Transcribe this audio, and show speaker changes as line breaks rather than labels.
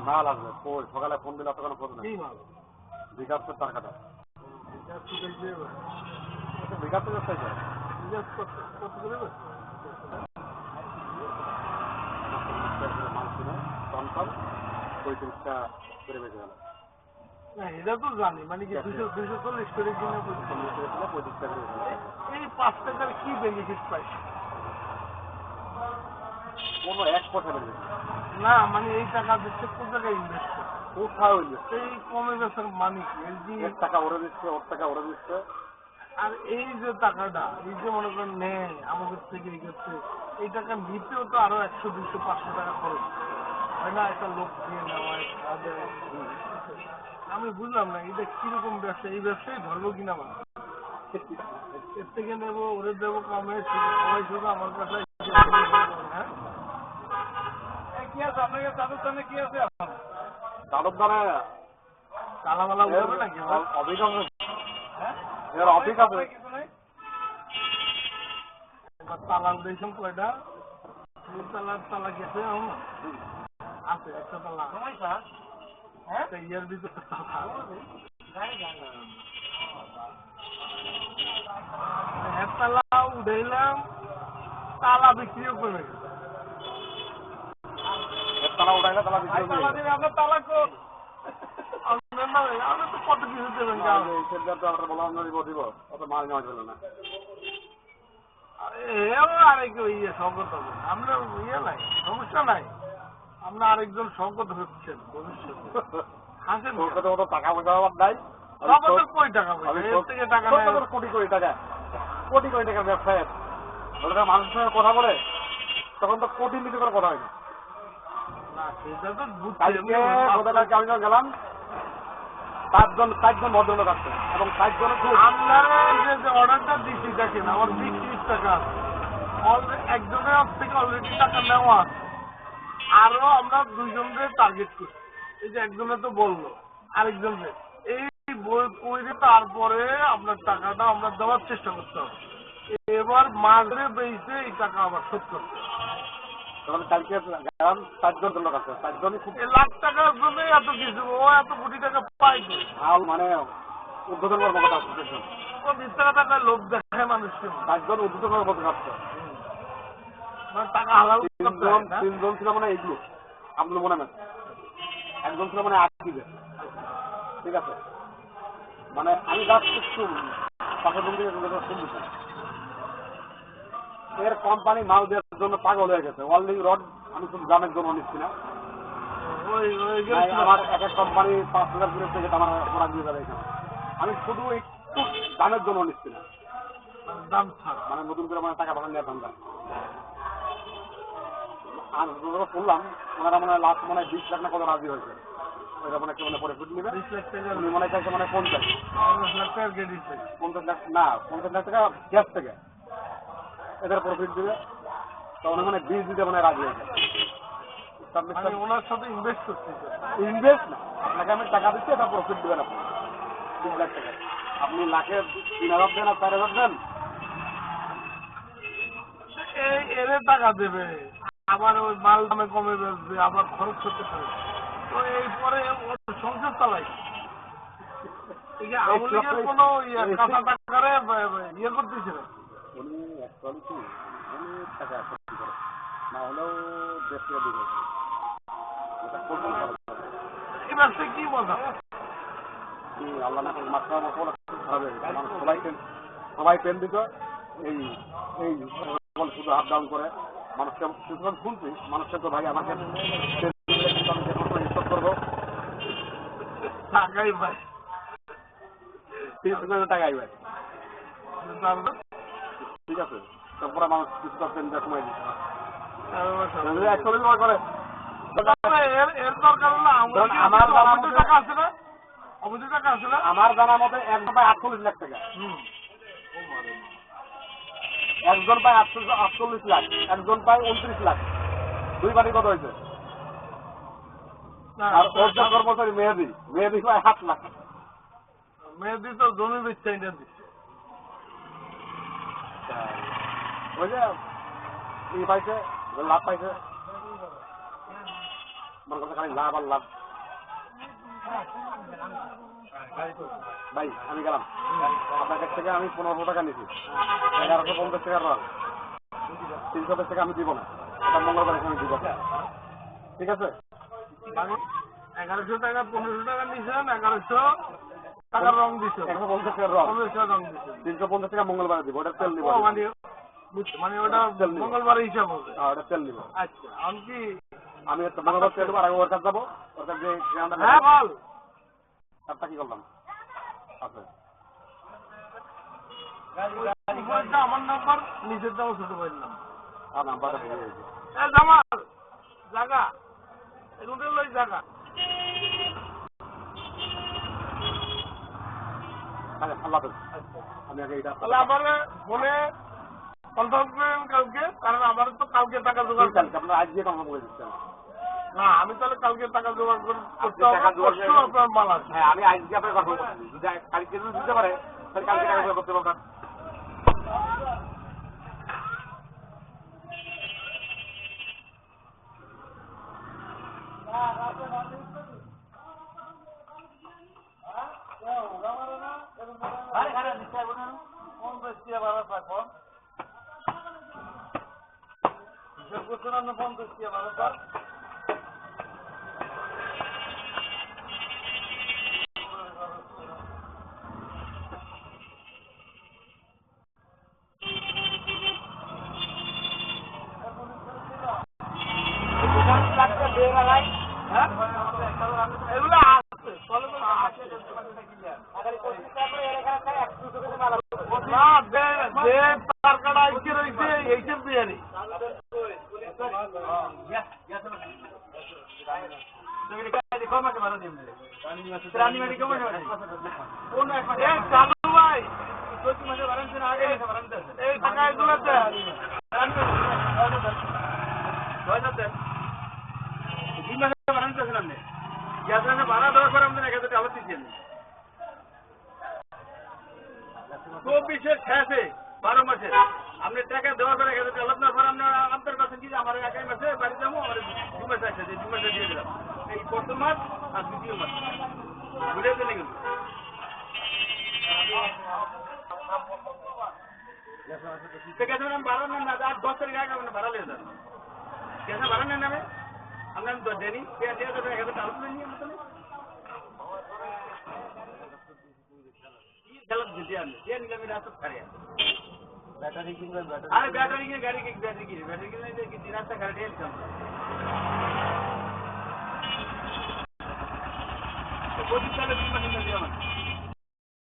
না লাগবে সকালে ফোন দিলে তখন খোঁজ নেই বিকাশের টাকাটা বিকাশের পঁয়ত্রিশটা করে বেঁচে গেল।
এটা তো জানি মানে কি 240 করে কিনে
35টা করে
এই 5 টাকার কি বেনিফিট পাই
কোনো এক পয়সা বেনিফিট
না মানে এই টাকা দিচ্ছে কোন জায়গায় ইনভেস্ট
কোথাও
এই কমে বেচার মানে কি
এর টাকা ওরা দিচ্ছে ওর টাকা ওরা দিচ্ছে
আর এই যে টাকাটা এই যে মনে করেন নেয় আমাদের থেকে এই করছে এই টাকা নিতেও তো আরো 100 200 500 টাকা খরচ হয় না একটা লোক দিয়ে নেওয়া আমি বুঝলাম না এটা কিরকম ব্যবসা এই ব্যবসায় ধরবো কিনা আমার এর থেকে নেবো ওরে দেবো কমে সবাই শুধু আমার কাছে হ্যাঁ কি আছে আপনাকে চাদর দানে কি আছে
চাদর দানে
তালামালা উঠবে নাকি
অভিজ্ঞতা এর অভিজ্ঞতা
তালার দিয়েছেন কয়টা তালা গেছে আছে একটা তালা হ্যাঁ ইয়ার ভিতরে তালা উঠাইলাম তালা বিক্রিও করে
তালা উঠাইলে তালা বিক্রি
আপনার তালা আপনার তো কত কিছু দেবেন
বললাম দিব অত মাল নেওয়া ছিল না
আরেক ইয়ে সংকট হবে আমরা ইয়ে নাই সমস্যা নাই আমরা আরেকজন সংকট হচ্ছেন ভবিষ্যতে হাসেন
টাকা পয়সা আমার নাই
কই টাকা থেকে টাকা
কোটি কোটি টাকা কোটি কোটি টাকার ব্যবসায় ওরা মানুষের সঙ্গে কথা বলে তখন তো কোটি নিতে করে কথা হয় না
সেটা তো
আমি যখন গেলাম 4জন ভদ্রলোক আসছে এবং 4 জনের
আমরা যে অর্ডারটা দিচ্ছি দেখেন আমার 20-30 টাকা একজনের থেকে অলরেডি টাকা নেওয়া আরো আমরা 2 জনকে টার্গেট করছি এই যে একজনে তো বললো আরেকজনকে এই বই কইরে তারপরে আপনার টাকাটা আমরা দেওয়ার চেষ্টা করতে হবে এবার মাঝে বেঁচে এই টাকা আবার শোধ করতে হবে
তখন কালকে 4 জন লোক আছে 4 জনই খুব
লাখ টাকার জন্য এত কিছু ও এত কোটি টাকা পাই
মানে উদ্বোধন করার মতো আসছে
20 টাকা লোক দেখায় মানুষকে
4 জন উদ্বোধন করার মতো আসছে
টাকা হালাল
3 জন ছিল মানে এইগুলো আব্দুল মোনামের একজন ছিল মানে আকিবে ঠিক আছে মানে আমি যাচ্ছি পাশের রুম থেকে শুনছি এর কোম্পানি মাল দেওয়ার জন্য পাগল হয়ে গেছে ওয়ার্ল্ডিং রড আমি শুধু দামের জন্য নিচ্ছি না আমার এক এক কোম্পানি 5,000 করে থেকে আমার ওরা দিয়ে যাবে এখানে আমি শুধু একটু দামের জন্য নিচ্ছি না,
দাম ছাড়
মানে নতুন করে মানে টাকা ভাঙা নেওয়ার ধান্দা। আর শুনলাম ওনারা মানে লাস্ট মানে 20 লাখ না কত রাজি হয়েছে, ওইটা মানে কেউ পরে ফুট নিবে
20 লাখ টাকা
উনি মনে চাইছে মানে 50
লাখ টাকার গেড়ি
50 লাখ না 50 লাখ টাকা গ্যাস থেকে এদের প্রফিট দিবে, তো উনি মানে 20 দিতে মানে রাজি হয়েছে।
মানে ওনার সাথে ইনভেস্ট করতেছে।
ইনভেস্ট না, আপনাকে আমি টাকা দিচ্ছি, এটা প্রফিট দেবেন আপনি 20 লাখ টাকা। আপনি লাখে 3,000 দেন আর 4,000 দেন,
এরে টাকা দেবে, আবার ওই মাল দামে কমে বেচবে, আবার খরচ করতে পারে, তো এই পরে ওর সংসার চালাই। এই যে আওয়ামী লীগের কোনো কাঁচা টাকারে ইয়ে করতেছে না।
উনি অ্যাকচুয়ালি কি অনেক টাকা খরচ করে, না হলেও দেশ থেকে দিবে এটা করতে ভালো।
এই ব্যবসায় কি মজা?
কি আল্লাহ না করে মাত্রা মতো খারাপ হয়ে গেছে, মানুষ সবাই পেন দিত, এই এই শুধু হাত ডাউন করে মানুষকে কিছুক্ষণ শুনছি, মানুষকে তো ভাই আমাকে স্টপ করবো
টাকাই ভাই,
300 টাকাই ভাই, ঠিক আছে, তারপরে মানুষ কিছুটা পেন দেওয়ার সময় দিচ্ছে একচল্লিশ করে।
এর দরকার হলো আমার টাকা আছে না, অবৈধ টাকা আছে না,
আমার জানার মতে একজন পায় 48 লাখ টাকা, একজন পায় 48 লাখ, একজন পায় 29 লাখ, দুই বাড়ি কত হয়েছে? আর ওর যে কর্মচারী মেহেদি পায় 7 লাখ।
মেহেদি তো জমি বেচছে ইন্ডিয়ান দিচ্ছে,
ওই যে ই পাইছে, লাভ পাইছে, মনে করছে খালি লাভ আর লাভ। ভাই আমি গেলাম, আপনার কাছ থেকে আমি 1500 টাকা নিয়েছি, 1150 টাকার রং, 320 টাকা আমি দিব না, এটা মঙ্গলবার আমি দিব, ঠিক আছে?
1100 টাকা 1500 টাকা নিয়েছেন, 1100 টাকার রং দিচ্ছে,
150 টাকার রং,
1500 রং দিচ্ছে,
350 টাকা মঙ্গলবারে দিব, ওটা তেল দিব,
মানে ওটা মঙ্গলবারে হিসাব হবে,
ওটা তেল দিব।
আচ্ছা আমি
আমি মঙ্গলবার তেল দেবো, আর ওর কাছে যাবো, ওর কাছে
হ্যাঁ বল
তারটা কি করলাম আচ্ছা
আমার নাম্বার নিজের দাও, ছোট ভাইয়ের নাম,
আর নাম্বারটা ভুলে গেছি।
জামাল জায়গা এগুলো লই জায়গা,
আল্লাহ হাফেজ। আমি আগে এটা
তাহলে আমার ফোনে কনফার্ম করেন কালকে, কারণ আমার তো কালকে টাকা জোগাড় করতে,
আপনার আজ দিয়ে কনফার্ম করে দিচ্ছেন
না আমি তাহলে কালকে টাকা জোগাড় করতে হবে, আপনার মাল আছে।
হ্যাঁ আমি আজকে আপনার কনফার্ম করছি, যদি কালকে যদি দিতে পারে তাহলে কালকে টাকা জোগাড় করতে পারবেন।
এগুলো আছে না, যে তার কাটা আইসে রয়েছে এইসব বিরিয়ানি চালু ভাই, এই টাকা এগুলো ভাড়া দেওয়ার পর আমাদের 1000 টাকা দিচ্ছেন, 24-এর শেষে 12 মাসে আপনি টাকা দেওয়ার পরে 1000 টাকা আপনার পর আপনার কাছে কি আমার একাই মাসে বাড়ি যাবো, আমার 2 মাস আছে, 2 মাসে দিয়ে দিলাম, এই প্রথম মাস আর দ্বিতীয় মাস ঘুরে চলে গেল। कैसे हम 12 में ना 10 तारीख आएगा मैंने 12 ले सर कैसे 12 में नामे हमने तो देनी क्या दिया तो कैसे चालू नहीं है मतलब ये गलत दिया हमने ये निकल मेरा सब खड़े हैं बैटरी की अरे बैटरी की गाड़ी की बैटरी की नहीं कि दिन रास्ता खड़े हैं तो कोई चले 20 मिनट में दिया